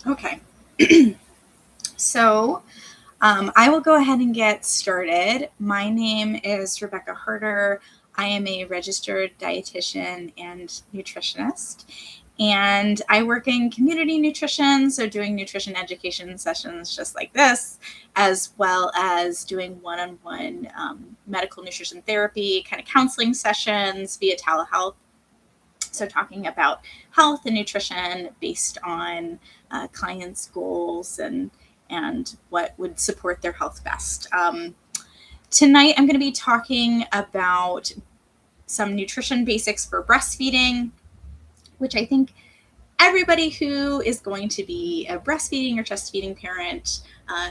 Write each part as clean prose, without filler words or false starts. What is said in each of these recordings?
Okay. So I will go ahead and get started. My name is Rebekah Harter. I am a registered dietitian and nutritionist, and I work in community nutrition, so doing nutrition education sessions just like this, as well as doing one-on-one medical nutrition therapy, kind of counseling sessions via telehealth. So talking about health and nutrition based on clients' goals and what would support their health best. Tonight, I'm going to be talking about some nutrition basics for breastfeeding, which I think everybody who is going to be a breastfeeding or chest feeding parent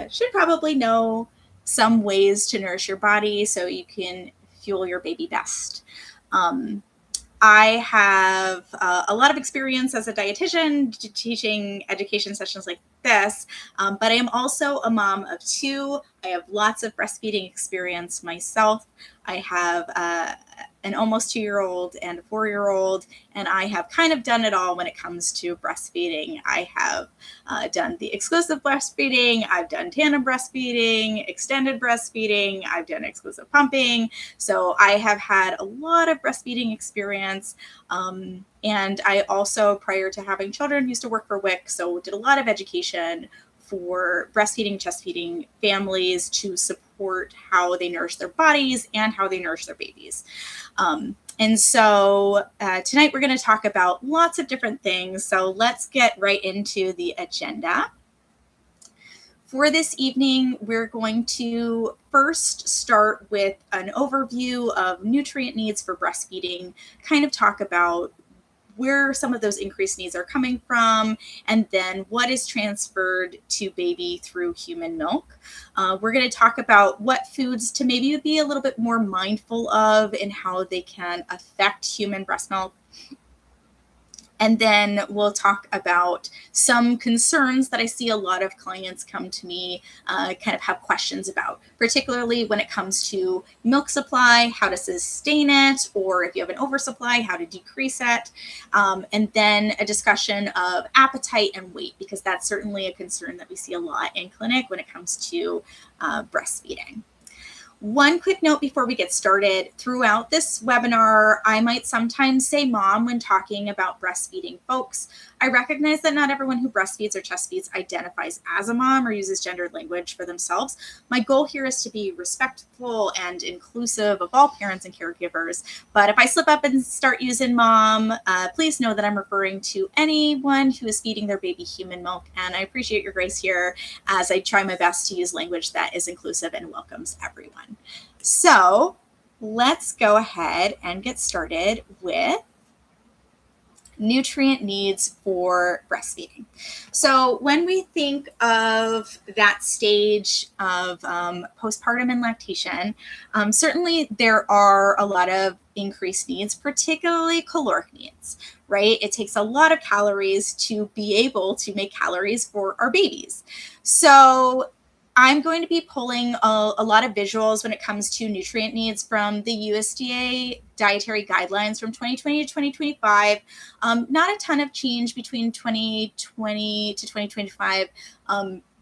should probably know some ways to nourish your body so you can fuel your baby best. I have a lot of experience as a dietitian teaching education sessions like this, but I am also a mom of two. I have lots of breastfeeding experience myself. I have an almost 2-year-old and a 4-year-old, and I have kind of done it all when it comes to breastfeeding. I have done the exclusive breastfeeding, I've done tandem breastfeeding, extended breastfeeding, I've done exclusive pumping. So I have had a lot of breastfeeding experience. And I also, prior to having children, used to work for WIC, so did a lot of education for breastfeeding, chest feeding families to support how they nourish their bodies and how they nourish their babies. And so tonight we're going to talk about lots of different things. So let's get right into the agenda. For this evening, we're going to first start with an overview of nutrient needs for breastfeeding, kind of talk about where some of those increased needs are coming from, and then what is transferred to baby through human milk. We're going to talk about what foods to maybe be a little bit more mindful of and how they can affect human breast milk. And then we'll talk about some concerns that I see a lot of clients come to me kind of have questions about, particularly when it comes to milk supply, how to sustain it, or if you have an oversupply, how to decrease it. And then a discussion of appetite and weight, because that's certainly a concern that we see a lot in clinic when it comes to breastfeeding. One quick note before we get started. Throughout this webinar, I might sometimes say mom when talking about breastfeeding folks. I recognize that not everyone who breastfeeds or chest feeds identifies as a mom or uses gendered language for themselves. My goal here is to be respectful and inclusive of all parents and caregivers. But if I slip up and start using mom, please know that I'm referring to anyone who is feeding their baby human milk. And I appreciate your grace here as I try my best to use language that is inclusive and welcomes everyone. So let's go ahead and get started with nutrient needs for breastfeeding. So when we think of that stage of postpartum and lactation, certainly there are a lot of increased needs, particularly caloric needs, right? It takes a lot of calories to be able to make calories for our babies. So I'm going to be pulling a lot of visuals when it comes to nutrient needs from the USDA dietary guidelines from 2020 to 2025. Not a ton of change between 2020 to 2025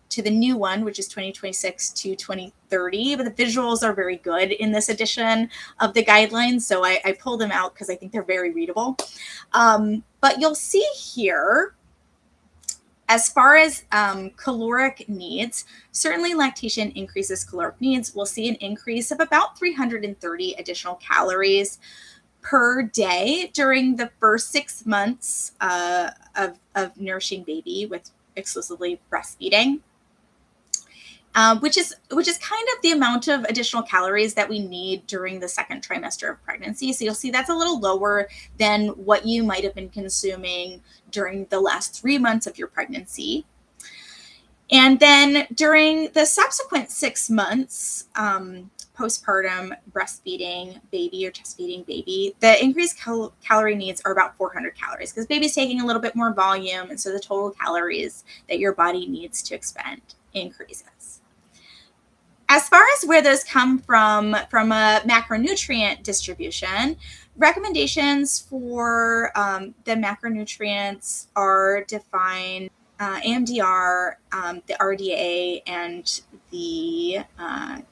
to the new one, which is 2026 to 2030. But the visuals are very good in this edition of the guidelines. So I pulled them out because I think they're very readable. But you'll see here, as far as caloric needs, certainly lactation increases caloric needs. We'll see an increase of about 330 additional calories per day during the first 6 months of nourishing baby with exclusively breastfeeding. Which is kind of the amount of additional calories that we need during the second trimester of pregnancy. So you'll see that's a little lower than what you might have been consuming during the last 3 months of your pregnancy. And then during the subsequent 6 months, postpartum breastfeeding baby or chest feeding baby, the increased calorie needs are about 400 calories because baby's taking a little bit more volume. And so the total calories that your body needs to expend increases. As far as where those come from a macronutrient distribution, recommendations for the macronutrients are defined AMDR, the RDA, and the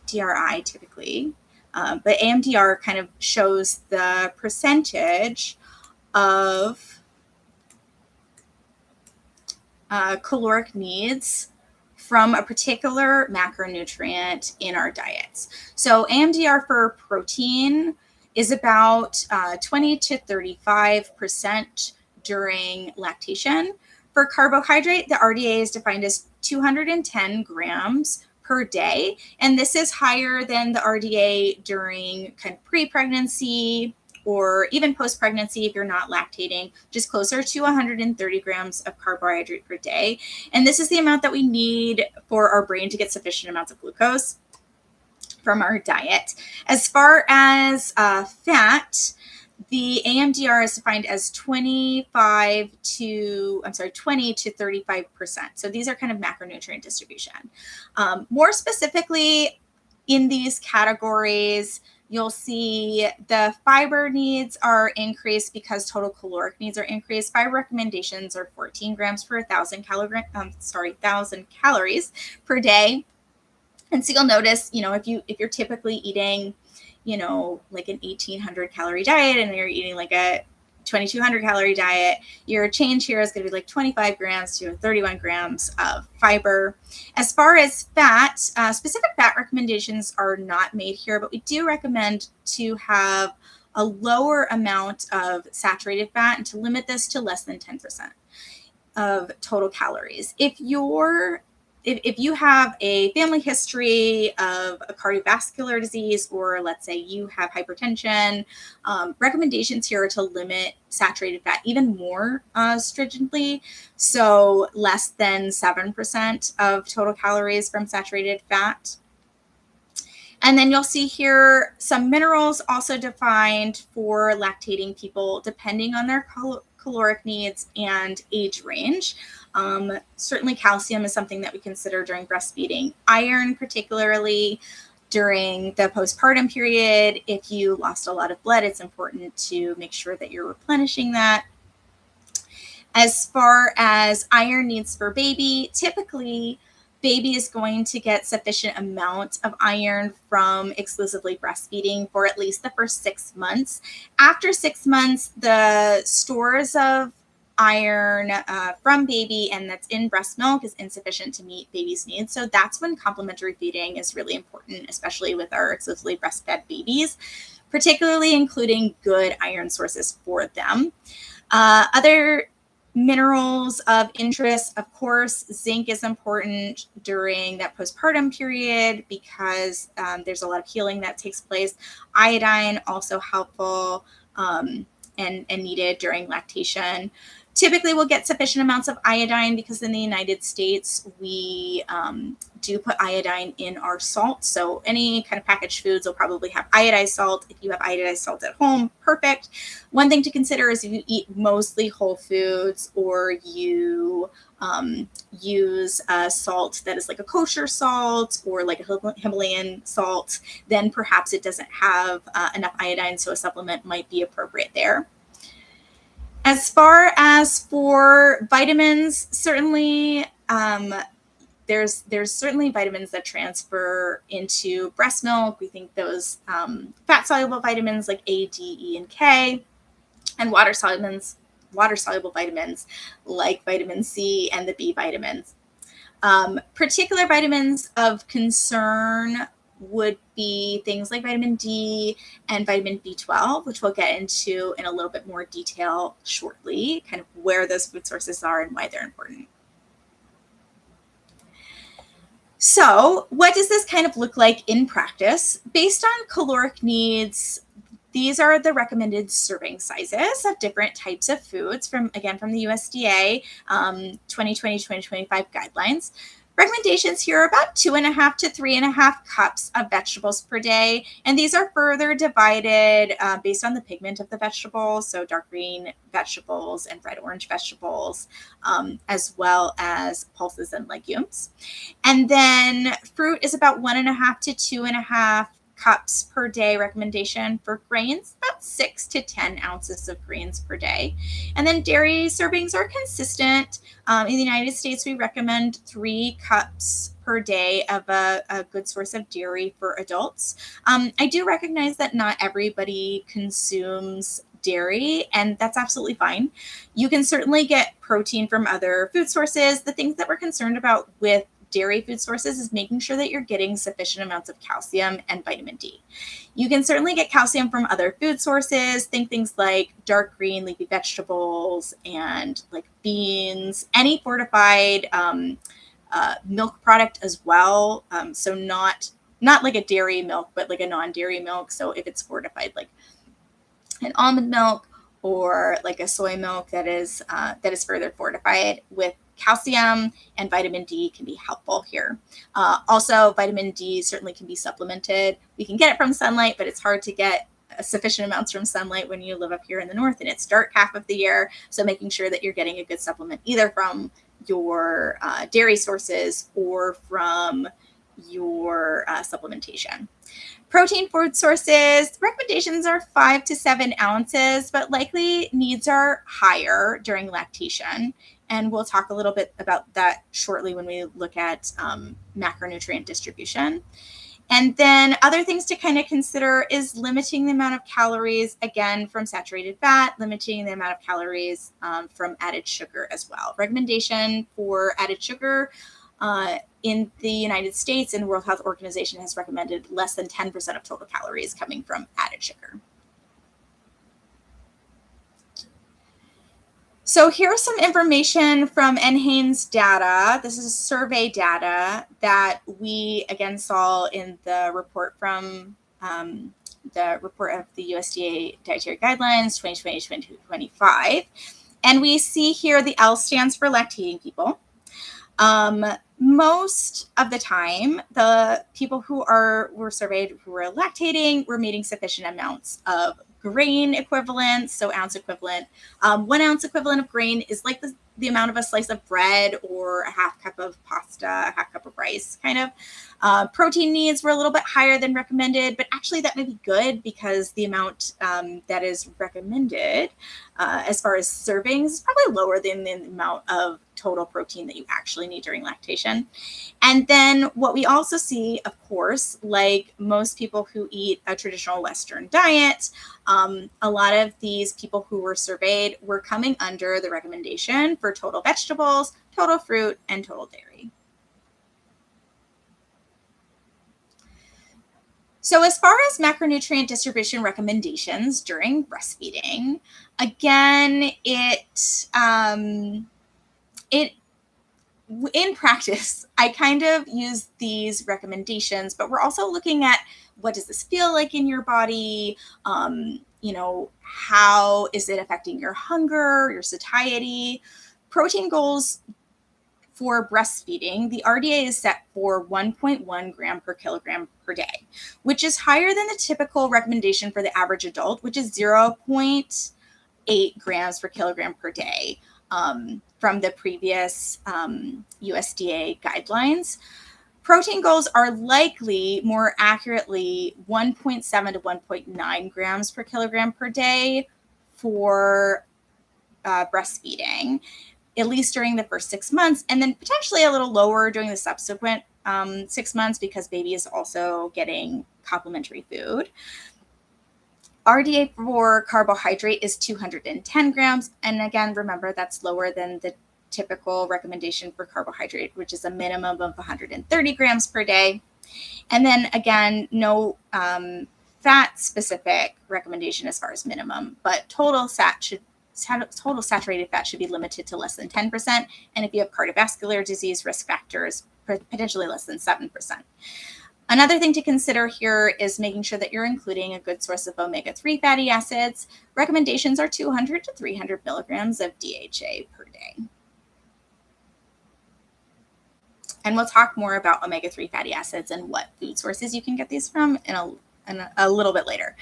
DRI typically. But AMDR kind of shows the percentage of caloric needs from a particular macronutrient in our diets. So AMDR for protein is about 20 to 35% during lactation. For carbohydrate, the RDA is defined as 210 grams per day, and this is higher than the RDA during kind of pre-pregnancy or even post-pregnancy if you're not lactating, just closer to 130 grams of carbohydrate per day. And this is the amount that we need for our brain to get sufficient amounts of glucose from our diet. As far as fat, the AMDR is defined as 20 to 35%. So these are kind of macronutrient distribution. More specifically in these categories, you'll see the fiber needs are increased because total caloric needs are increased. Fiber recommendations are 14 grams per 1,000 calories per day. And so you'll notice, if you're typically eating, like an 1,800 calorie diet and you're eating like a 2,200 calorie diet, your change here is going to be like 25 grams to 31 grams of fiber. As far as fat, specific fat recommendations are not made here, but we do recommend to have a lower amount of saturated fat and to limit this to less than 10% of total calories. If you have a family history of a cardiovascular disease, or let's say you have hypertension, recommendations here are to limit saturated fat even more stringently. So less than 7% of total calories from saturated fat. And then you'll see here some minerals also defined for lactating people depending on their caloric needs and age range. Certainly calcium is something that we consider during breastfeeding. Iron, particularly during the postpartum period. If you lost a lot of blood, it's important to make sure that you're replenishing that. As far as iron needs for baby, typically baby is going to get sufficient amount of iron from exclusively breastfeeding for at least the first 6 months. After 6 months, the stores of iron from baby and that's in breast milk is insufficient to meet baby's needs. So that's when complementary feeding is really important, especially with our exclusively breastfed babies, particularly including good iron sources for them. Other minerals of interest, of course, zinc is important during that postpartum period because there's a lot of healing that takes place. Iodine also helpful and needed during lactation. Typically, we'll get sufficient amounts of iodine because in the United States, we do put iodine in our salt. So any kind of packaged foods will probably have iodized salt. If you have iodized salt at home, perfect. One thing to consider is if you eat mostly whole foods or you use a salt that is like a kosher salt or like a Himalayan salt, then perhaps it doesn't have enough iodine, so a supplement might be appropriate there. As far as for vitamins, certainly there's certainly vitamins that transfer into breast milk. We think those fat-soluble vitamins like A, D, E, and K, and water-soluble vitamins like vitamin C and the B vitamins. Particular vitamins of concern would be things like vitamin D and vitamin B12, which we'll get into in a little bit more detail shortly, kind of where those food sources are and why they're important. So what does this kind of look like in practice? Based on caloric needs, these are the recommended serving sizes of different types of foods from the USDA 2020-2025 guidelines. Recommendations here are about 2.5 to 3.5 cups of vegetables per day. And these are further divided based on the pigment of the vegetable. So dark green vegetables and red orange vegetables, as well as pulses and legumes. And then fruit is about 1.5 to 2.5 cups per day recommendation for grains, about 6 to 10 ounces of grains per day. And then dairy servings are consistent. In the United States, we recommend 3 cups per day of a good source of dairy for adults. I do recognize that not everybody consumes dairy, and that's absolutely fine. You can certainly get protein from other food sources. The things that we're concerned about with dairy food sources is making sure that you're getting sufficient amounts of calcium and vitamin D. You can certainly get calcium from other food sources. Think things like dark green leafy vegetables and like beans, any fortified milk product as well. So not like a dairy milk, but like a non-dairy milk. So if it's fortified, like an almond milk or like a soy milk that is further fortified with calcium and vitamin D can be helpful here. Also, vitamin D certainly can be supplemented. We can get it from sunlight, but it's hard to get sufficient amounts from sunlight when you live up here in the north and it's dark half of the year. So making sure that you're getting a good supplement either from your dairy sources or from your supplementation. Protein food sources, recommendations are 5 to 7 ounces, but likely needs are higher during lactation. And we'll talk a little bit about that shortly when we look at macronutrient distribution. And then other things to kind of consider is limiting the amount of calories, again, from saturated fat, limiting the amount of calories from added sugar as well. Recommendation for added sugar in the United States and World Health Organization has recommended less than 10% of total calories coming from added sugar. So here's some information from NHANES data. This is survey data that we again saw in the report from the report of the USDA Dietary Guidelines 2020-2025. And we see here the L stands for lactating people. Most of the time, the people who were surveyed who were lactating were meeting sufficient amounts of grain equivalents, so ounce equivalent. 1 ounce equivalent of grain is like the amount of a slice of bread or a half cup of pasta, a half cup of rice, kind of. Protein needs were a little bit higher than recommended, but actually that may be good because the amount that is recommended as far as servings is probably lower than the amount of total protein that you actually need during lactation. And then what we also see, of course, like most people who eat a traditional Western diet, a lot of these people who were surveyed were coming under the recommendation for total vegetables, total fruit, and total dairy. So as far as macronutrient distribution recommendations during breastfeeding, again, in practice, I kind of use these recommendations, but we're also looking at what does this feel like in your body? How is it affecting your hunger, your satiety? Protein goals for breastfeeding, the RDA is set for 1.1 gram per kilogram per day, which is higher than the typical recommendation for the average adult, which is 0.8 grams per kilogram per day. From the previous USDA guidelines. Protein goals are likely more accurately 1.7 to 1.9 grams per kilogram per day for breastfeeding, at least during the first 6 months, and then potentially a little lower during the subsequent 6 months because baby is also getting complementary food. RDA for carbohydrate is 210 grams. And again, remember that's lower than the typical recommendation for carbohydrate, which is a minimum of 130 grams per day. And then again, no fat specific recommendation as far as minimum, but total saturated fat should be limited to less than 10%. And if you have cardiovascular disease risk factors, potentially less than 7%. Another thing to consider here is making sure that you're including a good source of omega-3 fatty acids. Recommendations are 200 to 300 milligrams of DHA per day. And we'll talk more about omega-3 fatty acids and what food sources you can get these from in a little bit later.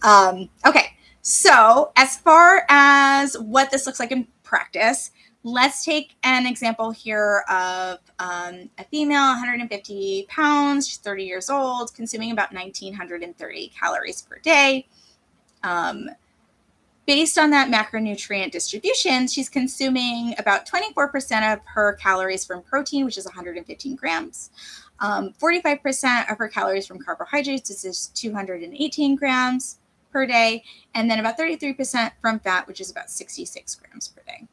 Okay, so as far as what this looks like in practice, let's take an example here of a female, 150 pounds, she's 30 years old, consuming about 1,930 calories per day. Based on that macronutrient distribution, she's consuming about 24% of her calories from protein, which is 115 grams. 45% of her calories from carbohydrates, which is 218 grams per day. And then about 33% from fat, which is about 66 grams per day.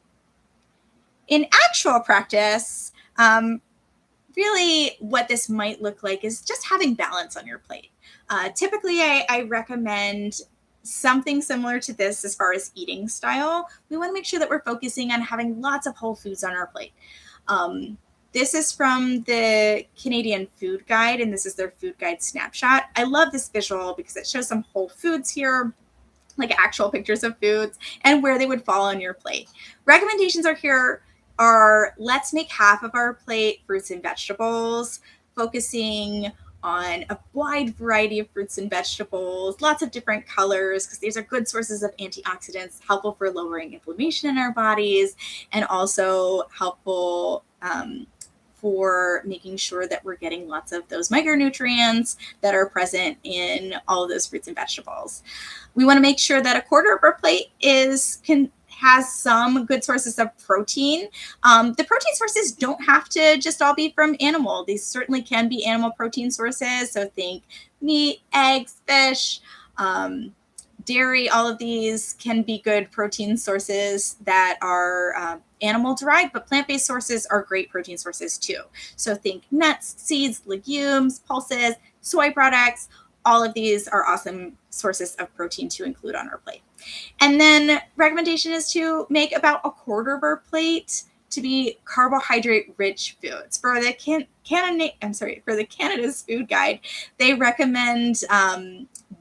In actual practice, really what this might look like is just having balance on your plate. Typically, I recommend something similar to this as far as eating style. We want to make sure that we're focusing on having lots of whole foods on our plate. This is from the Canadian Food Guide, and this is their Food Guide snapshot. I love this visual because it shows some whole foods here, like actual pictures of foods, and where they would fall on your plate. Recommendations are let's make half of our plate fruits and vegetables, focusing on a wide variety of fruits and vegetables, lots of different colors, because these are good sources of antioxidants, helpful for lowering inflammation in our bodies, and also helpful for making sure that we're getting lots of those micronutrients that are present in all of those fruits and vegetables. We want to make sure that a quarter of our plate has some good sources of protein. The protein sources don't have to just all be from animal. These certainly can be animal protein sources. So think meat, eggs, fish, dairy. All of these can be good protein sources that are animal derived, but plant-based sources are great protein sources too. So think nuts, seeds, legumes, pulses, soy products. All of these are awesome sources of protein to include on our plate. And then recommendation is to make about a quarter of our plate to be carbohydrate-rich foods. For the Canada's Food Guide, they recommend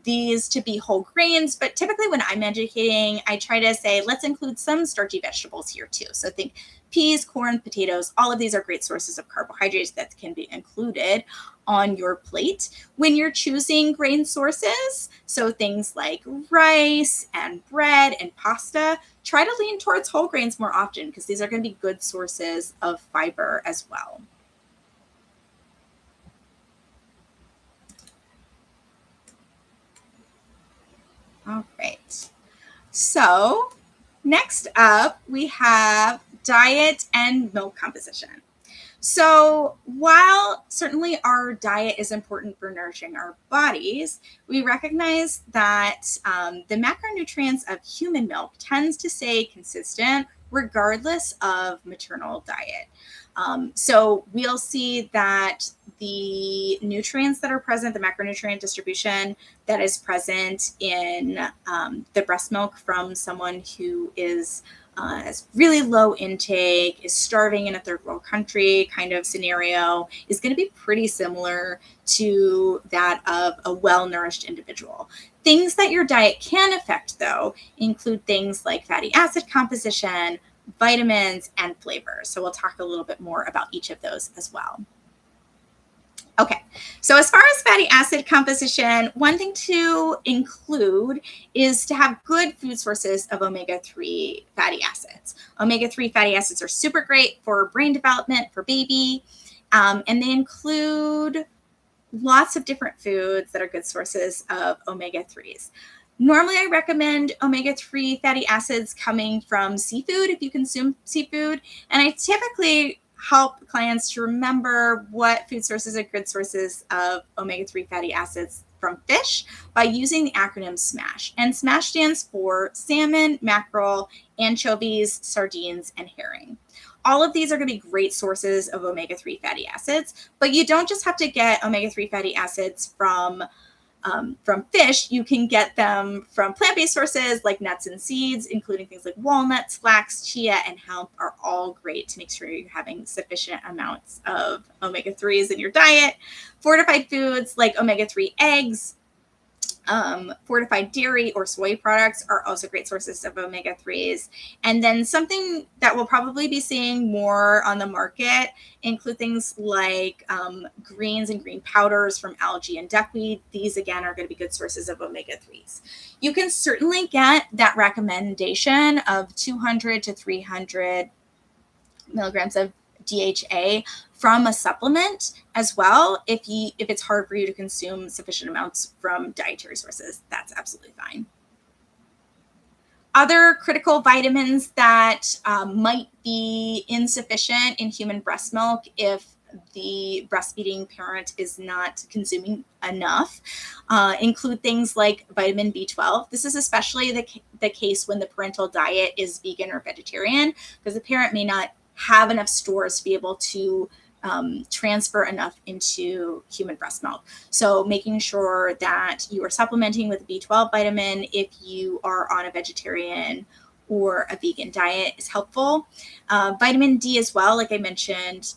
these to be whole grains, but typically when I'm educating, I try to say, let's include some starchy vegetables here too. So think peas, corn, potatoes, all of these are great sources of carbohydrates that can be included on your plate. When you're choosing grain sources, so things like rice and bread and pasta, try to lean towards whole grains more often because these are going to be good sources of fiber as well. All right. So next up, we have diet and milk composition. So while certainly our diet is important for nourishing our bodies, we recognize that the macronutrients of human milk tends to stay consistent regardless of maternal diet. So we'll see that the nutrients that are present, the macronutrient distribution that is present in the breast milk from someone who is has really low intake, is starving in a third world country kind of scenario, is going to be pretty similar to that of a well-nourished individual. Things that your diet can affect, though, include things like fatty acid composition, vitamins, and flavors. So we'll talk a little bit more about each of those as well. Okay, so as far as fatty acid composition, one thing to include is to have good food sources of omega-3 fatty acids. Omega-3 fatty acids are super great for brain development for baby, and they include lots of different foods that are good sources of omega-3s. Normally, I recommend omega-3 fatty acids coming from seafood if you consume seafood, and I typically help clients to remember what food sources are good sources of omega-3 fatty acids from fish by using the acronym SMASH. And SMASH stands for salmon, mackerel, anchovies, sardines, and herring. All of these are going to be great sources of omega-3 fatty acids, but you don't just have to get omega-3 fatty acids from fish. You can get them from plant-based sources like nuts and seeds, including things like walnuts, flax, chia, and hemp are all great to make sure you're having sufficient amounts of omega-3s in your diet. Fortified foods like omega-3 eggs, fortified dairy or soy products are also great sources of omega-3s. And then something that we'll probably be seeing more on the market include things like greens and green powders from algae and duckweed. These, again, are going to be good sources of omega-3s. You can certainly get that recommendation of 200 to 300 milligrams of DHA from a supplement as well. If it's hard for you to consume sufficient amounts from dietary sources, that's absolutely fine. Other critical vitamins that might be insufficient in human breast milk if the breastfeeding parent is not consuming enough include things like vitamin B12. This is especially the case when the parental diet is vegan or vegetarian, because the parent may not have enough stores to be able to transfer enough into human breast milk. So making sure that you are supplementing with B12 vitamin if you are on a vegetarian or a vegan diet is helpful. Vitamin D as well, like I mentioned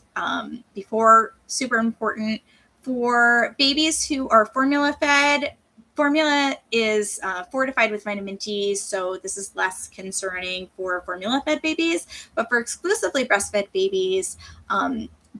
before, super important for babies who are formula fed. Formula is fortified with vitamin D, so this is less concerning for formula fed babies. But for exclusively breastfed babies,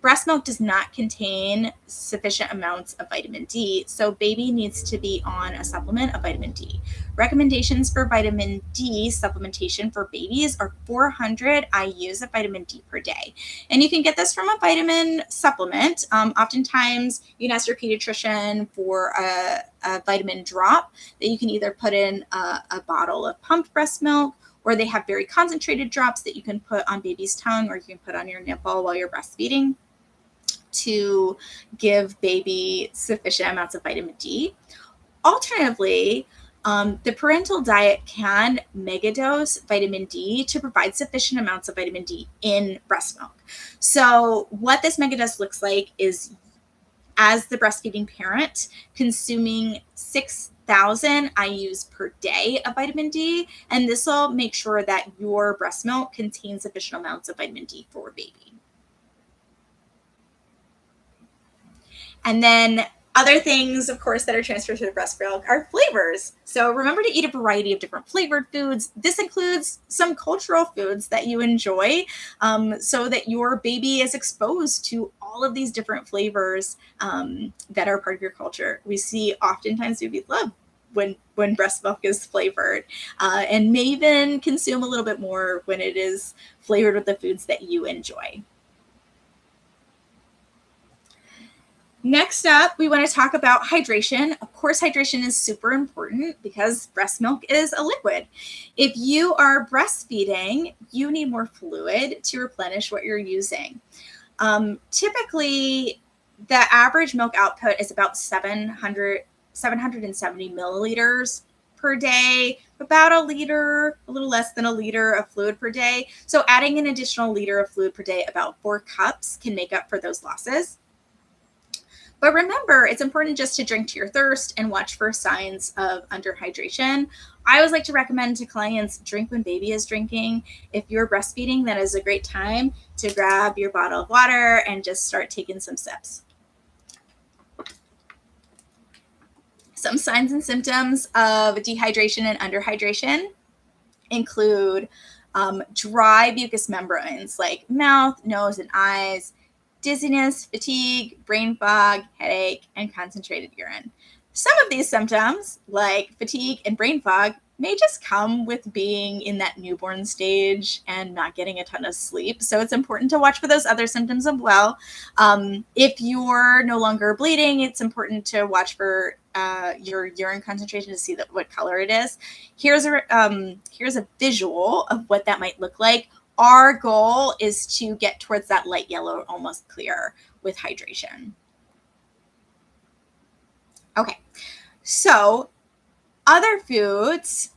breast milk does not contain sufficient amounts of vitamin D, so baby needs to be on a supplement of vitamin D. Recommendations for vitamin D supplementation for babies are 400 IUs of vitamin D per day. And you can get this from a vitamin supplement. Oftentimes, you can ask your pediatrician for a vitamin drop that you can either put in a bottle of pumped breast milk, or they have very concentrated drops that you can put on baby's tongue, or you can put on your nipple while you're breastfeeding to give baby sufficient amounts of vitamin D. Alternatively, the parental diet can megadose vitamin D to provide sufficient amounts of vitamin D in breast milk. So what this megadose looks like is, as the breastfeeding parent, consuming 6,000 IUs per day of vitamin D, and this will make sure that your breast milk contains sufficient amounts of vitamin D for baby. And then other things, of course, that are transferred to the breast milk are flavors. So remember to eat a variety of different flavored foods. This includes some cultural foods that you enjoy, so that your baby is exposed to all of these different flavors that are part of your culture. We see oftentimes babies love when breast milk is flavored, and may even consume a little bit more when it is flavored with the foods that you enjoy. Next up, we want to talk about hydration. Of course, hydration is super important because breast milk is a liquid. If you are breastfeeding, you need more fluid to replenish what you're using. Typically, the average milk output is about 770 milliliters per day, about a liter, a little less than a liter of fluid per day. So adding an additional liter of fluid per day, about 4 cups, can make up for those losses. But remember, it's important just to drink to your thirst and watch for signs of underhydration. I always like to recommend to clients, drink when baby is drinking. If you're breastfeeding, that is a great time to grab your bottle of water and just start taking some sips. Some signs and symptoms of dehydration and underhydration include dry mucous membranes like mouth, nose, and eyes, dizziness, fatigue, brain fog, headache, and concentrated urine. Some of these symptoms, like fatigue and brain fog, may just come with being in that newborn stage and not getting a ton of sleep. So it's important to watch for those other symptoms as well. If you're no longer bleeding, it's important to watch for your urine concentration to see what color it is. Here's a visual of what that might look like. Our goal is to get towards that light yellow, almost clear with hydration. Okay, so other foods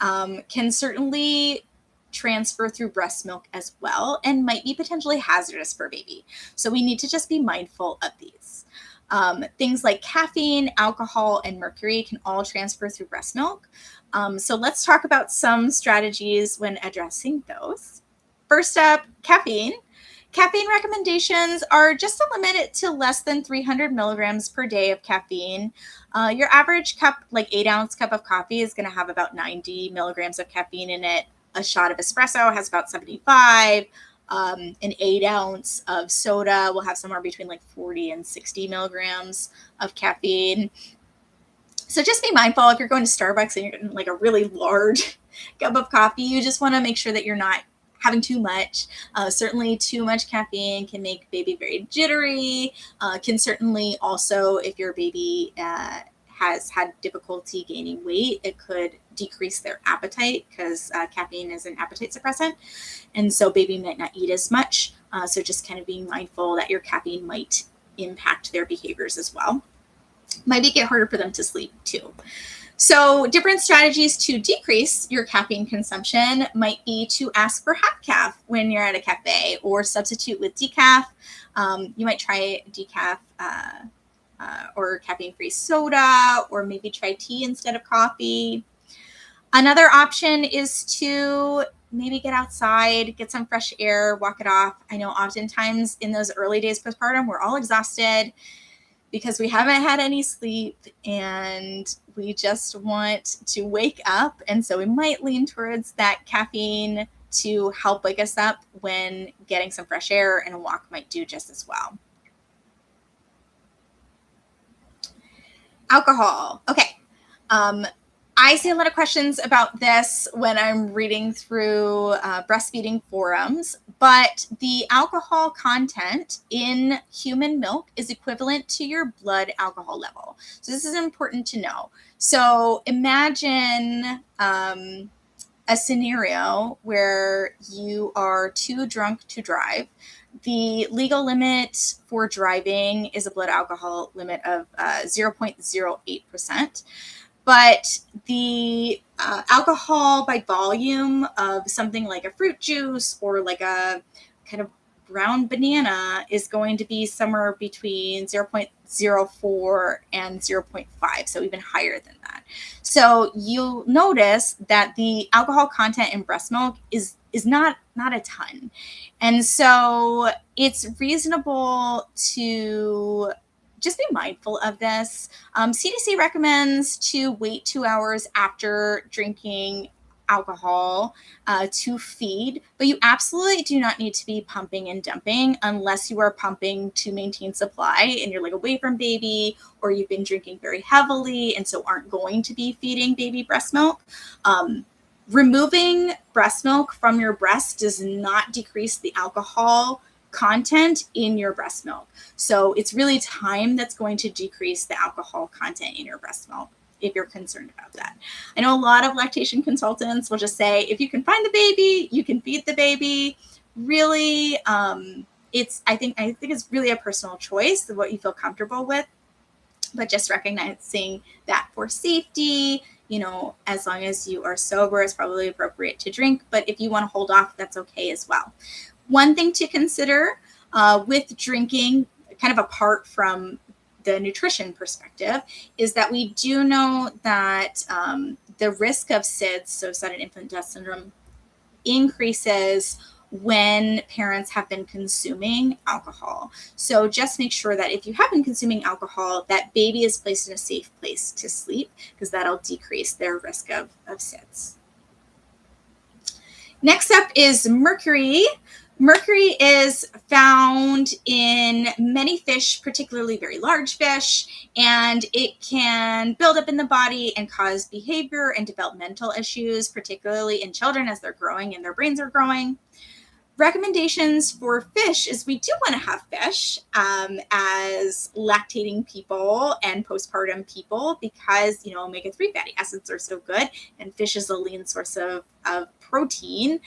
can certainly transfer through breast milk as well and might be potentially hazardous for baby. So we need to just be mindful of these. Things like caffeine, alcohol, and mercury can all transfer through breast milk. So let's talk about some strategies when addressing those. First up, caffeine. Caffeine recommendations are just to limit it to less than 300 milligrams per day of caffeine. Your average cup, like 8-ounce cup of coffee, is going to have about 90 milligrams of caffeine in it. A shot of espresso has about 75. An 8-ounce of soda will have somewhere between like 40 and 60 milligrams of caffeine. So just be mindful if you're going to Starbucks and you're getting like a really large cup of coffee, you just want to make sure that you're not having too much. Certainly too much caffeine can make baby very jittery, can certainly also, if your baby has had difficulty gaining weight, it could decrease their appetite because caffeine is an appetite suppressant. And so baby might not eat as much. So just kind of being mindful that your caffeine might impact their behaviors as well. Might make it harder for them to sleep too. So different strategies to decrease your caffeine consumption might be to ask for half calf when you're at a cafe, or substitute with decaf. You might try decaf or caffeine-free soda, or maybe try tea instead of coffee. Another option is to maybe get outside, get some fresh air, walk it off. I know oftentimes in those early days postpartum, we're all exhausted because we haven't had any sleep and we just want to wake up. And so we might lean towards that caffeine to help wake us up, when getting some fresh air and a walk might do just as well. Alcohol. Okay. I see a lot of questions about this when I'm reading through breastfeeding forums, but the alcohol content in human milk is equivalent to your blood alcohol level. So this is important to know. So imagine a scenario where you are too drunk to drive. The legal limit for driving is a blood alcohol limit of 0.08%. But the alcohol by volume of something like a fruit juice or like a kind of brown banana is going to be somewhere between 0.04 and 0.5, so even higher than that. So you'll notice that the alcohol content in breast milk is not a ton. And so it's reasonable to just be mindful of this. CDC recommends to wait 2 hours after drinking alcohol to feed, but you absolutely do not need to be pumping and dumping unless you are pumping to maintain supply and you're like away from baby, or you've been drinking very heavily and so aren't going to be feeding baby breast milk. Removing breast milk from your breast does not decrease the alcohol content in your breast milk. So it's really time that's going to decrease the alcohol content in your breast milk, if you're concerned about that. I know a lot of lactation consultants will just say, if you can find the baby, you can feed the baby. Really, I think it's really a personal choice of what you feel comfortable with, but just recognizing that for safety, as long as you are sober, it's probably appropriate to drink. But if you want to hold off, that's okay as well. One thing to consider with drinking, kind of apart from the nutrition perspective, is that we do know that the risk of SIDS, so sudden infant death syndrome, increases when parents have been consuming alcohol. So just make sure that if you have been consuming alcohol, that baby is placed in a safe place to sleep, because that'll decrease their risk of SIDS. Next up is mercury. Mercury is found in many fish, particularly very large fish, and it can build up in the body and cause behavior and developmental issues, particularly in children as they're growing and their brains are growing. Recommendations for fish is we do want to have fish as lactating people and postpartum people, because omega-3 fatty acids are so good, and fish is a lean source of protein.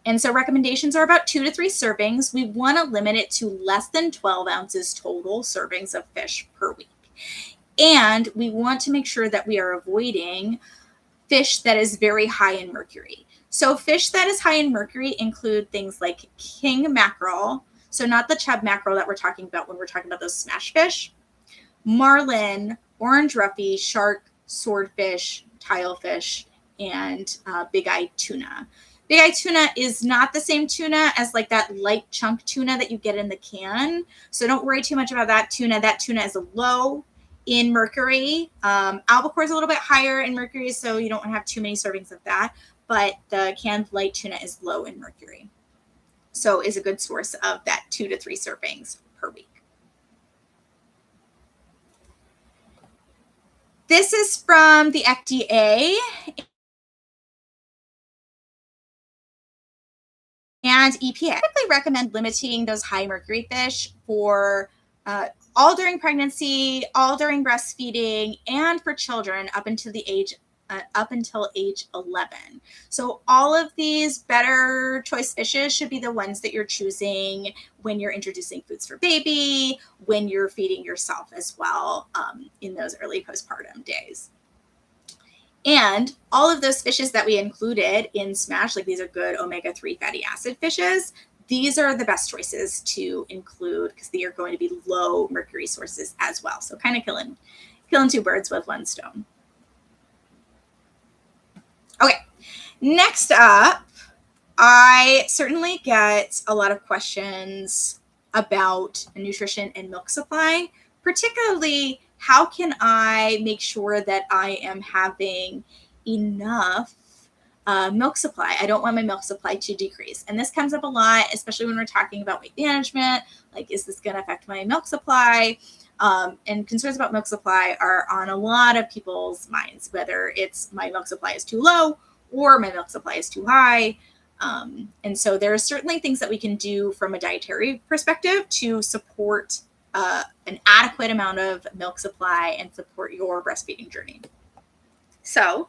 And so recommendations are about 2 to 3 servings. We want to limit it to less than 12 ounces total servings of fish per week. And we want to make sure that we are avoiding fish that is very high in mercury. So fish that is high in mercury include things like king mackerel, so not the chub mackerel that we're talking about when we're talking about those smash fish, marlin, orange roughy, shark, swordfish, tilefish, and big-eyed tuna. Big-eyed tuna is not the same tuna as like that light chunk tuna that you get in the can. So don't worry too much about that tuna. That tuna is low in mercury. Albacore is a little bit higher in mercury, so you don't have too many servings of that. But the canned light tuna is low in mercury. So is a good source of that 2 to 3 servings per week. This is from the FDA. and EPA. I typically recommend limiting those high mercury fish for all during pregnancy, all during breastfeeding, and for children up until age 11. So all of these better choice fishes should be the ones that you're choosing when you're introducing foods for baby, when you're feeding yourself as well, in those early postpartum days. And all of those fishes that we included in Smash, like these are good omega-3 fatty acid fishes, these are the best choices to include because they are going to be low mercury sources as well. So kind of killing two birds with one stone. Okay, next up, I certainly get a lot of questions about nutrition and milk supply, particularly how can I make sure that I am having enough milk supply? I don't want my milk supply to decrease. And this comes up a lot, especially when we're talking about weight management. Like, is this going to affect my milk supply? And concerns about milk supply are on a lot of people's minds, whether it's my milk supply is too low or my milk supply is too high. And so there are certainly things that we can do from a dietary perspective to support an adequate amount of milk supply and support your breastfeeding journey. So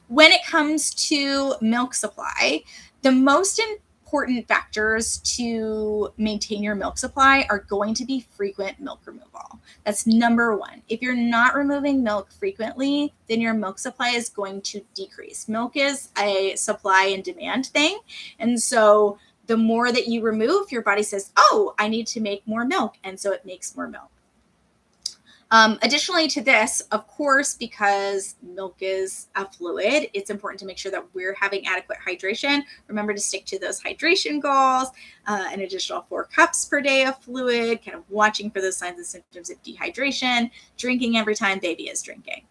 when it comes to milk supply, the most important factors to maintain your milk supply are going to be frequent milk removal. That's number one. If you're not removing milk frequently, then your milk supply is going to decrease. Milk is a supply and demand thing. And so the more that you remove, your body says, oh, I need to make more milk. And so it makes more milk. Additionally to this, of course, because milk is a fluid, it's important to make sure that we're having adequate hydration. Remember to stick to those hydration goals, an additional 4 cups per day of fluid, kind of watching for those signs and symptoms of dehydration, drinking every time baby is drinking.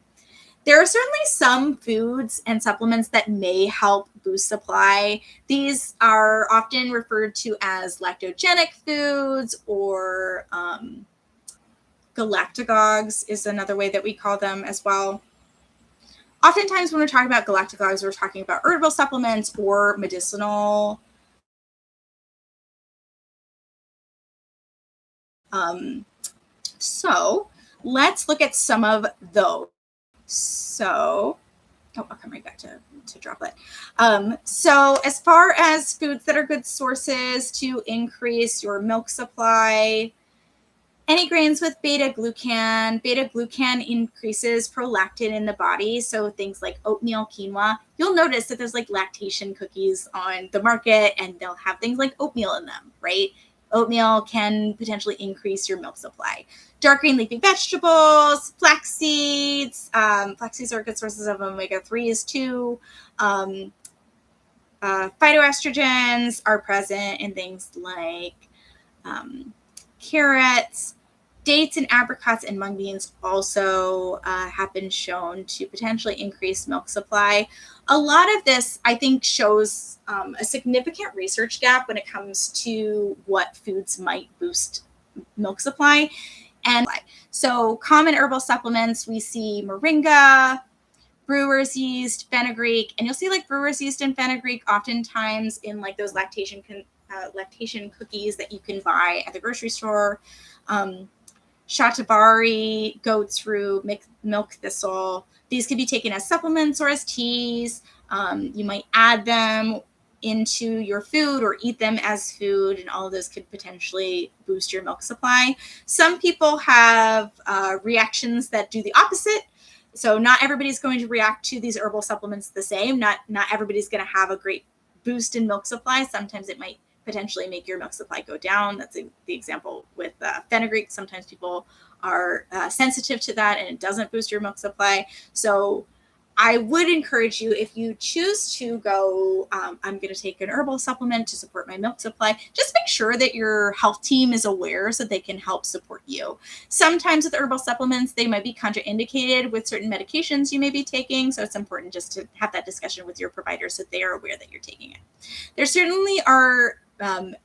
There are certainly some foods and supplements that may help boost supply. These are often referred to as lactogenic foods or galactagogues is another way that we call them as well. Oftentimes when we're talking about galactagogues, we're talking about herbal supplements or medicinal so let's look at some of those. So I'll come right back to droplet. So as far as foods that are good sources to increase your milk supply, any grains with beta glucan. Beta glucan increases prolactin in the body. So things like oatmeal, quinoa. You'll notice that there's like lactation cookies on the market and they'll have things like oatmeal in them, right? Oatmeal can potentially increase your milk supply. Dark green leafy vegetables, flax seeds. Flax seeds are good sources of omega-3s too. Phytoestrogens are present in things like carrots. Dates and apricots and mung beans also have been shown to potentially increase milk supply. A lot of this, I think, shows a significant research gap when it comes to what foods might boost milk supply. And so common herbal supplements, we see moringa, brewer's yeast, fenugreek, and you'll see like brewer's yeast and fenugreek oftentimes in like those lactation cookies that you can buy at the grocery store. Shatavari, goat's root, milk thistle. These could be taken as supplements or as teas. You might add them into your food or eat them as food, and all of those could potentially boost your milk supply. Some people have reactions that do the opposite. So not everybody's going to react to these herbal supplements the same. Not everybody's going to have a great boost in milk supply. Sometimes it might potentially make your milk supply go down. That's the example with fenugreek. Sometimes people are sensitive to that and it doesn't boost your milk supply. So I would encourage you, if you choose to go, I'm going to take an herbal supplement to support my milk supply, just make sure that your health team is aware so they can help support you. Sometimes with herbal supplements, they might be contraindicated with certain medications you may be taking. So it's important just to have that discussion with your provider so they are aware that you're taking it. There certainly are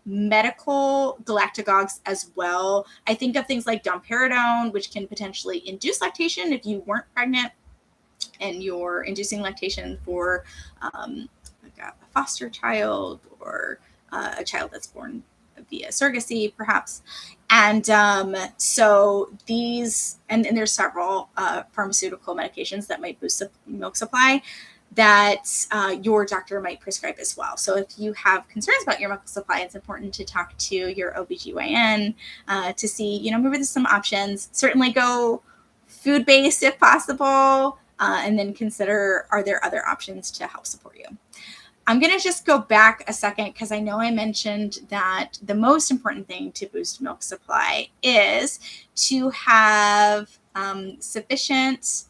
medical galactagogues as well. I think of things like domperidone, which can potentially induce lactation if you weren't pregnant and you're inducing lactation for like a foster child or a child that's born via surrogacy, perhaps. And so these, and there's several pharmaceutical medications that might boost the milk supply that your doctor might prescribe as well. So if you have concerns about your milk supply, it's important to talk to your OBGYN to see, maybe there's some options. Certainly go food-based if possible, and then consider, are there other options to help support you? I'm going to just go back a second because I know I mentioned that the most important thing to boost milk supply is to have sufficient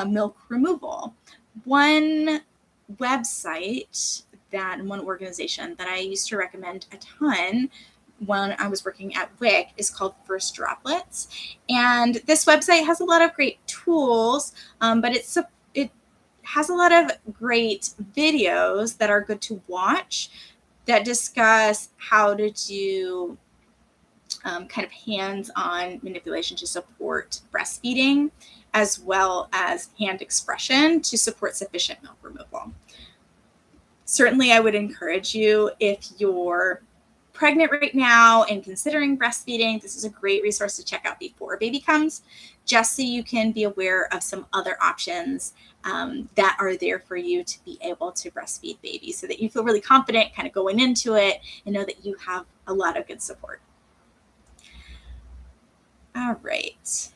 milk removal. One website and one organization that I used to recommend a ton when I was working at WIC is called First Droplets. And this website has a lot of great tools, but it has a lot of great videos that are good to watch that discuss how to do kind of hands-on manipulation to support breastfeeding, as well as hand expression to support sufficient milk removal. Certainly, I would encourage you, if you're pregnant right now and considering breastfeeding, this is a great resource to check out before a baby comes, just so you can be aware of some other options that are there for you to be able to breastfeed babies, so that you feel really confident kind of going into it and know that you have a lot of good support. All right.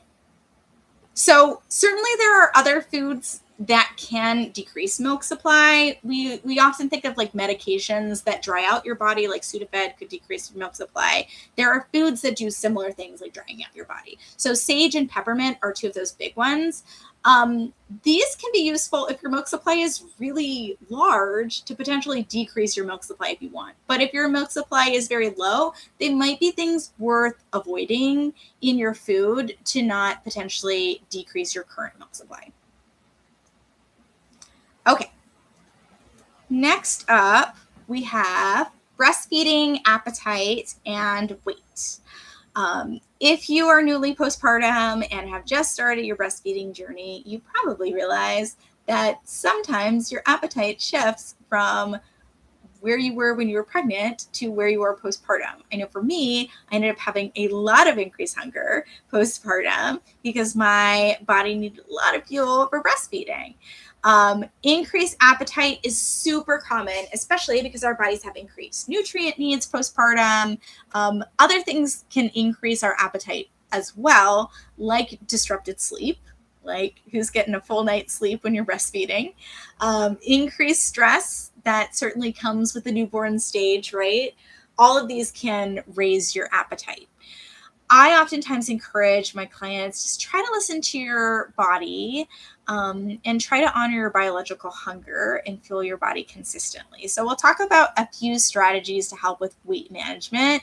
So certainly there are other foods that can decrease milk supply. We often think of like medications that dry out your body, like Sudafed could decrease milk supply. There are foods that do similar things, like drying out your body. So sage and peppermint are two of those big ones. These can be useful if your milk supply is really large to potentially decrease your milk supply if you want. But if your milk supply is very low, they might be things worth avoiding in your food to not potentially decrease your current milk supply. Okay. Next up, we have breastfeeding, appetite, and weight. If you are newly postpartum and have just started your breastfeeding journey, you probably realize that sometimes your appetite shifts from where you were when you were pregnant to where you are postpartum. I know for me, I ended up having a lot of increased hunger postpartum because my body needed a lot of fuel for breastfeeding. Increased appetite is super common, especially because our bodies have increased nutrient needs postpartum. Other things can increase our appetite as well, like disrupted sleep, like who's getting a full night's sleep when you're breastfeeding. Increased stress, that certainly comes with the newborn stage, right? All of these can raise your appetite. I oftentimes encourage my clients, just try to listen to your body and try to honor your biological hunger and fuel your body consistently. So we'll talk about a few strategies to help with weight management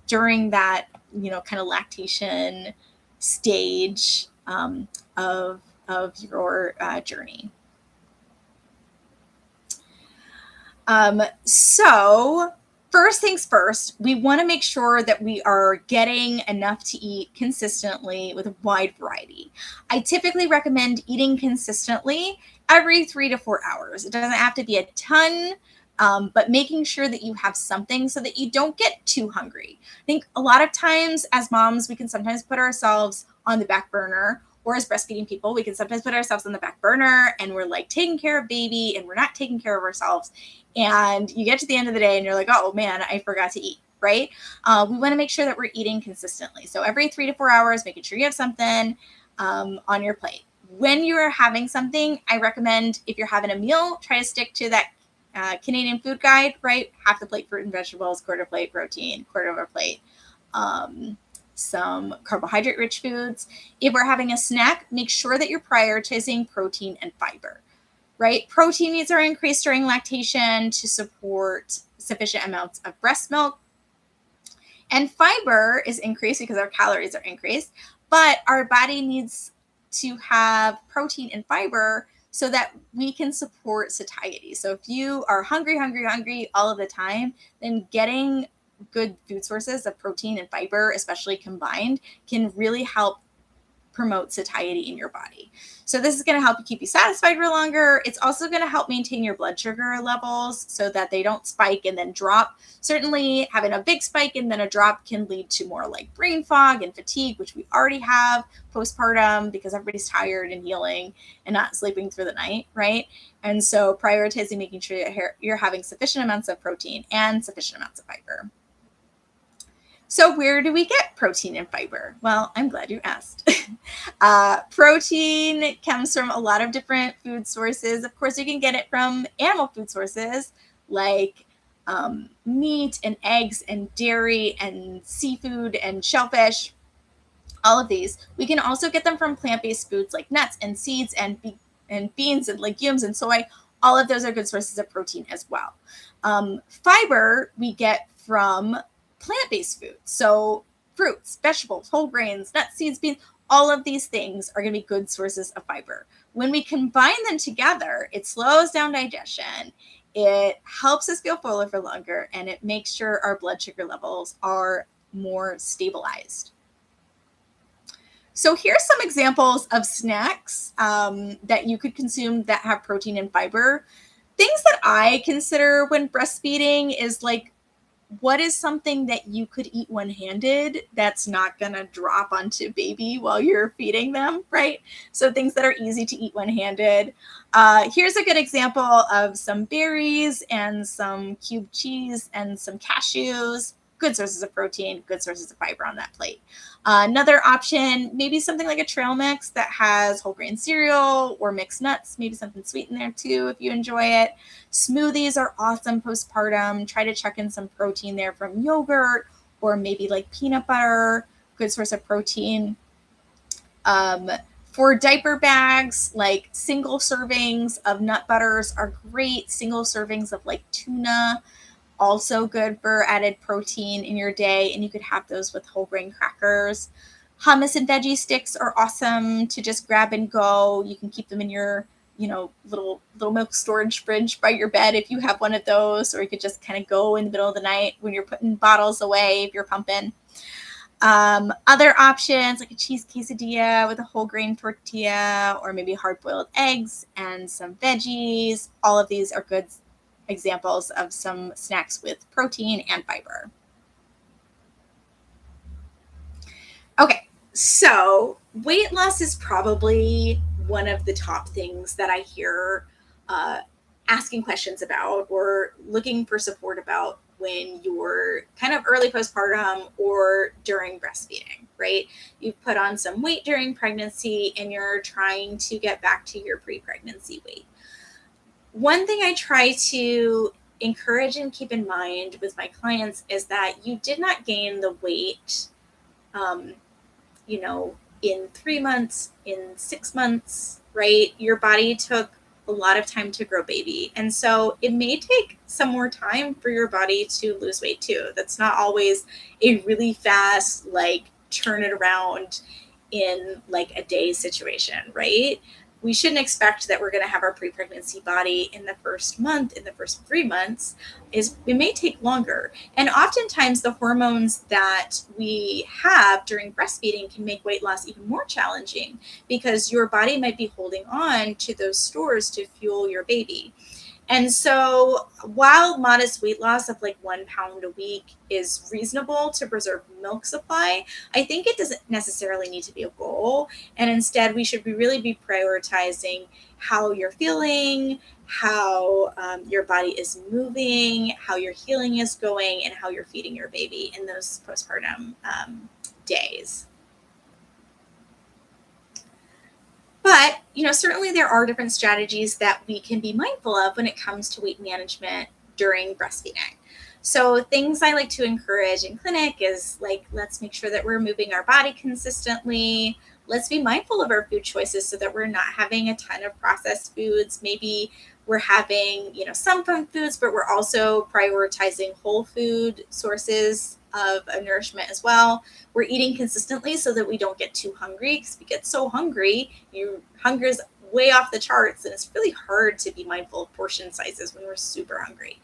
during that, kind of lactation stage of your journey. So first things first, we want to make sure that we are getting enough to eat consistently with a wide variety. I typically recommend eating consistently every 3 to 4 hours. It doesn't have to be a ton, but making sure that you have something so that you don't get too hungry. I think a lot of times as moms, we can sometimes put ourselves on the back burner, or as breastfeeding people, we can sometimes put ourselves on the back burner and we're like taking care of baby and we're not taking care of ourselves. And you get to the end of the day and you're like, oh man, I forgot to eat, right? We want to make sure that we're eating consistently. So every 3 to 4 hours, making sure you have something on your plate. When you're having something, I recommend, if you're having a meal, try to stick to that Canadian food guide, right? Half the plate fruit and vegetables, quarter plate protein, quarter of a plate some carbohydrate-rich foods. If we're having a snack, make sure that you're prioritizing protein and fiber, right? Protein needs are increased during lactation to support sufficient amounts of breast milk. And fiber is increased because our calories are increased, but our body needs to have protein and fiber so that we can support satiety. So if you are hungry all of the time, then getting good food sources of protein and fiber, especially combined, can really help promote satiety in your body. So this is going to help you keep you satisfied for longer. It's also going to help maintain your blood sugar levels so that they don't spike and then drop. Certainly having a big spike and then a drop can lead to more like brain fog and fatigue, which we already have postpartum because everybody's tired and healing and not sleeping through the night, right? And so prioritizing making sure you're having sufficient amounts of protein and sufficient amounts of fiber. So where do we get protein and fiber? Well, I'm glad you asked. Protein comes from a lot of different food sources. Of course, you can get it from animal food sources like meat and eggs and dairy and seafood and shellfish, all of these. We can also get them from plant-based foods like nuts and seeds and beans and legumes and soy. All of those are good sources of protein as well. Fiber we get from plant-based foods. So fruits, vegetables, whole grains, nuts, seeds, beans, all of these things are going to be good sources of fiber. When we combine them together, it slows down digestion, it helps us feel fuller for longer, and it makes sure our blood sugar levels are more stabilized. So here's some examples of snacks that you could consume that have protein and fiber. Things that I consider when breastfeeding is like, what is something that you could eat one-handed that's not going to drop onto baby while you're feeding them, right? So things that are easy to eat one-handed. Here's a good example of some berries and some cubed cheese and some cashews. Good sources of protein, good sources of fiber on that plate. Another option, maybe something like a trail mix that has whole grain cereal or mixed nuts, maybe something sweet in there too if you enjoy it. Smoothies are awesome postpartum. Try to check in some protein there from yogurt or maybe like peanut butter, good source of protein. For diaper bags, like single servings of nut butters are great. Single servings of like tuna, also good for added protein in your day, and you could have those with whole grain crackers. Hummus and veggie sticks are awesome to just grab and go. You can keep them in your, little milk storage fridge by your bed if you have one of those, or you could just kind of go in the middle of the night when you're putting bottles away if you're pumping. Other options like a cheese quesadilla with a whole grain tortilla, or maybe hard-boiled eggs and some veggies. All of these are good examples of some snacks with protein and fiber. Okay, so weight loss is probably one of the top things that I hear asking questions about or looking for support about when you're kind of early postpartum or during breastfeeding, right? You've put on some weight during pregnancy and you're trying to get back to your pre-pregnancy weight. One thing I try to encourage and keep in mind with my clients is that you did not gain the weight, in 3 months, in 6 months, right? Your body took a lot of time to grow baby. And so it may take some more time for your body to lose weight too. That's not always a really fast, like turn it around in like a day situation, right? We shouldn't expect that we're going to have our pre-pregnancy body in the first month, in the first 3 months. It may take longer. And oftentimes the hormones that we have during breastfeeding can make weight loss even more challenging because your body might be holding on to those stores to fuel your baby. And so while modest weight loss of like 1 pound a week is reasonable to preserve milk supply, I think it doesn't necessarily need to be a goal. And instead, we should really be prioritizing how you're feeling, how your body is moving, how your healing is going, and how you're feeding your baby in those postpartum days. But, certainly there are different strategies that we can be mindful of when it comes to weight management during breastfeeding. So things I like to encourage in clinic is like, let's make sure that we're moving our body consistently. Let's be mindful of our food choices so that we're not having a ton of processed foods. Maybe we're having, some foods, but we're also prioritizing whole food sources of nourishment as well. We're eating consistently so that we don't get too hungry, because if you get so hungry, hunger is way off the charts, and it's really hard to be mindful of portion sizes when we're super hungry.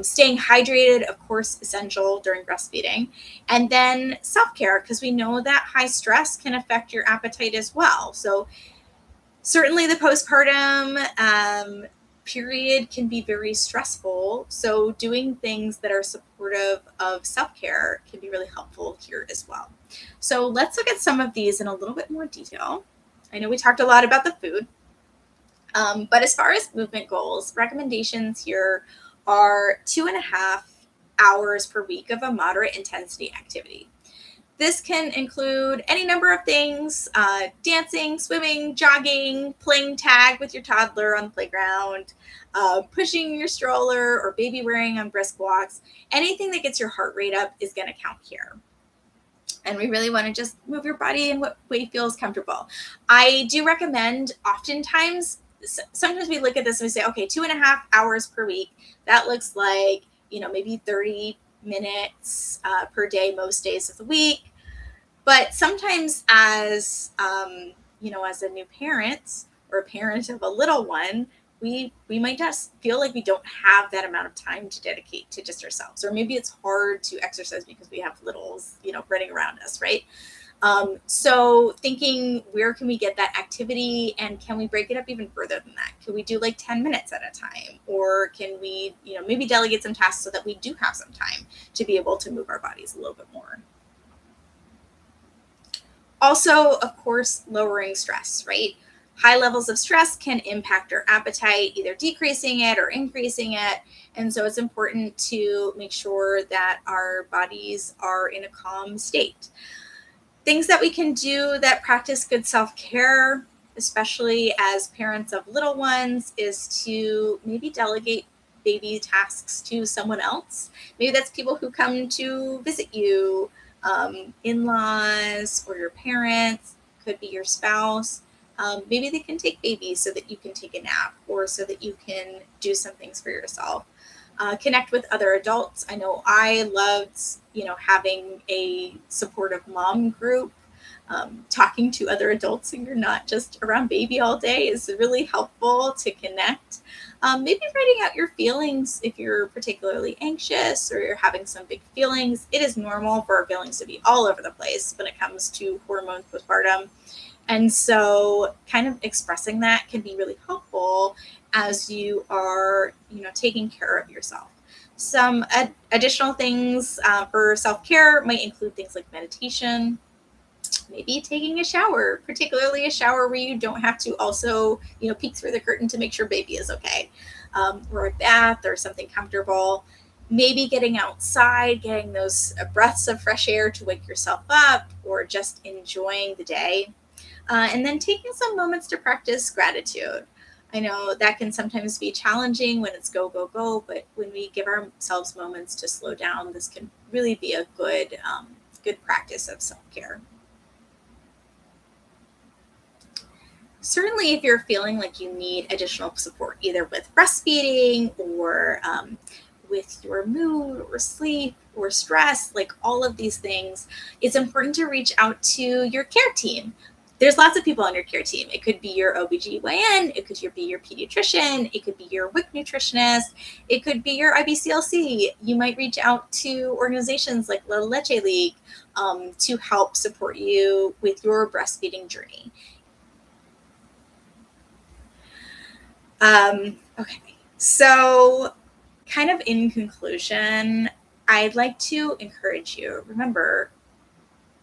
Staying hydrated, of course, essential during breastfeeding. And then self-care, because we know that high stress can affect your appetite as well. So certainly the postpartum period can be very stressful. So doing things that are supportive of self-care can be really helpful here as well. So let's look at some of these in a little bit more detail. I know we talked a lot about the food, but as far as movement goals, recommendations here are 2.5 hours per week of a moderate intensity activity. This can include any number of things: dancing, swimming, jogging, playing tag with your toddler on the playground, pushing your stroller or baby wearing on brisk walks. Anything that gets your heart rate up is going to count here. And we really want to just move your body in what way feels comfortable. I do recommend, oftentimes, sometimes we look at this and we say, okay, 2.5 hours per week. That looks like, maybe 30 minutes per day, most days of the week. But sometimes as a new parent or a parent of a little one, we might just feel like we don't have that amount of time to dedicate to just ourselves. Or maybe it's hard to exercise because we have littles, running around us, right? So thinking, where can we get that activity, and can we break it up even further than that? Can we do like 10 minutes at a time? Or can we, maybe delegate some tasks so that we do have some time to be able to move our bodies a little bit more? Also, of course, lowering stress, right? High levels of stress can impact our appetite, either decreasing it or increasing it. And so it's important to make sure that our bodies are in a calm state. Things that we can do that practice good self-care, especially as parents of little ones, is to maybe delegate baby tasks to someone else. Maybe that's people who come to visit you, in-laws or your parents, could be your spouse. Maybe they can take baby so that you can take a nap, or so that you can do some things for yourself. Connect with other adults. I know I loved, having a supportive mom group. Talking to other adults so you're not just around baby all day is really helpful to connect. Maybe writing out your feelings if you're particularly anxious or you're having some big feelings. It is normal for our feelings to be all over the place when it comes to hormones postpartum. And so kind of expressing that can be really helpful as you are, taking care of yourself. Some additional things for self-care might include things like meditation, maybe taking a shower, particularly a shower where you don't have to also, peek through the curtain to make sure baby is okay, or a bath or something comfortable. Maybe getting outside, getting those breaths of fresh air to wake yourself up, or just enjoying the day. And then taking some moments to practice gratitude. I know that can sometimes be challenging when it's go, go, go, but when we give ourselves moments to slow down, this can really be a good practice of self-care. Certainly, if you're feeling like you need additional support, either with breastfeeding or with your mood or sleep or stress, like all of these things, it's important to reach out to your care team. There's lots of people on your care team. It could be your OBGYN, it could be your pediatrician, it could be your WIC nutritionist, it could be your IBCLC. You might reach out to organizations like La Leche League to help support you with your breastfeeding journey. Okay, so kind of in conclusion, I'd like to encourage you, remember,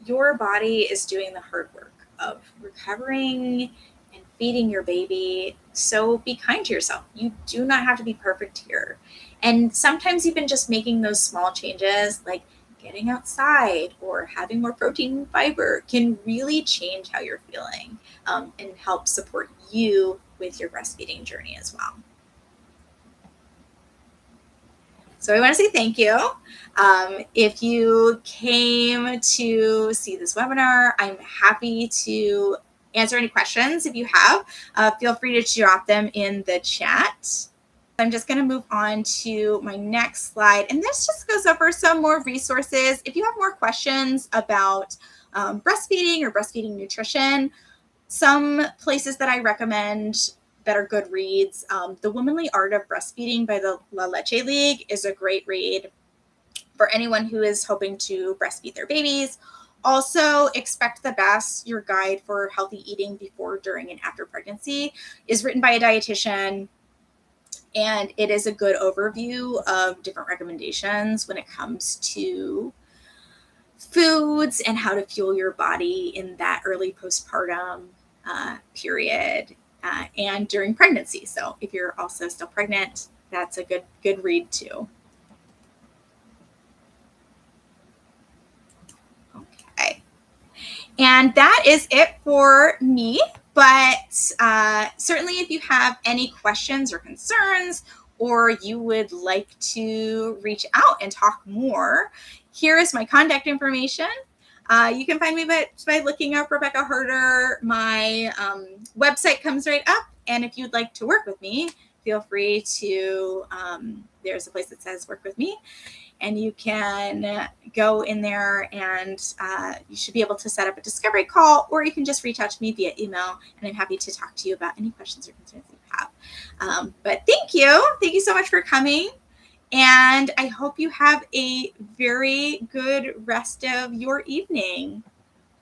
your body is doing the hard work of recovering and feeding your baby. So be kind to yourself. You do not have to be perfect here. And sometimes even just making those small changes, like getting outside or having more protein and fiber, can really change how you're feeling and help support you with your breastfeeding journey as well. So I want to say thank you. If you came to see this webinar, I'm happy to answer any questions. If you have, feel free to drop them in the chat. I'm just going to move on to my next slide. And this just goes over some more resources. If you have more questions about breastfeeding or breastfeeding nutrition, Some places that I recommend that are good reads, The Womanly Art of Breastfeeding by the La Leche League is a great read for anyone who is hoping to breastfeed their babies. Also, Expect the Best, your guide for healthy eating before, during, and after pregnancy, is written by a dietitian, and it is a good overview of different recommendations when it comes to foods and how to fuel your body in that early postpartum period and during pregnancy. So if you're also still pregnant, that's a good read too. Okay. And that is it for me. But certainly, if you have any questions or concerns, or you would like to reach out and talk more, here is my contact information. You can find me by looking up Rebekah Harter. My website comes right up. And if you'd like to work with me, feel free to, there's a place that says work with me. And you can go in there and you should be able to set up a discovery call, or you can just reach out to me via email, and I'm happy to talk to you about any questions or concerns that you have. But thank you. Thank you so much for coming. And I hope you have a very good rest of your evening.